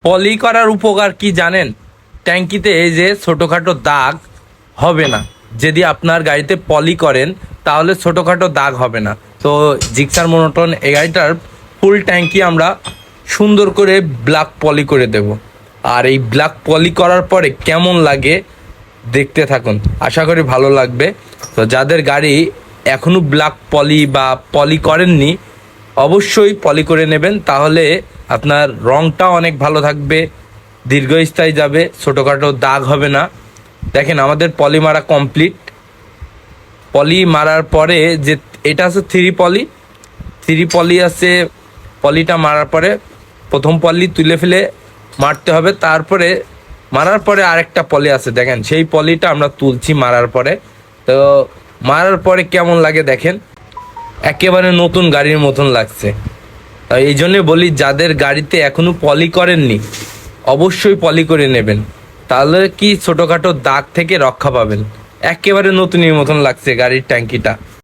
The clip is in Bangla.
পলি করার উপকার কি জানেন? ট্যাঙ্কিতে এই যে ছোটোখাটো দাগ হবে না। যদি আপনার গাড়িতে পলি করেন তাহলে ছোটোখাটো দাগ হবে না। তো জিক্সার মোনোটন এই গাড়িটার ফুল ট্যাঙ্কি আমরা সুন্দর করে ব্ল্যাক পলি করে দেব। আর এই ব্ল্যাক পলি করার পরে কেমন লাগে দেখতে থাকুন, আশা করি ভালো লাগবে। তো যাদের গাড়ি এখনও ব্ল্যাক পলি বা পলি করেননি অবশ্যই পলি করে নেবেন, তাহলে আপনার রংটা অনেক ভালো থাকবে, দীর্ঘস্থায়ী যাবে, ছোটোখাটো দাগ হবে না। দেখেন আমাদের পলি মারা কমপ্লিট। পলি মারার পরে যে এটা আছে থ্রি পলি আছে। পলিটা মারার পরে প্রথম পলি তুলে ফেলে মারতে হবে, তারপরে মারার পরে আরেকটা পলি আছে দেখেন, সেই পলিটা আমরা তুলছি মারার পরে। তো মারার পরে কেমন লাগে দেখেন, একেবারে নতুন গাড়ির মতন লাগছে। এই জন্য বলি যাদের গাড়িতে এখনো পলি করেননি অবশ্যই পলি করে নেবেন, তাহলে কি ছোটোখাটো দাগ থেকে রক্ষা পাবেন। একেবারে নতুনের মতন লাগছে গাড়ির ট্যাঙ্কিটা।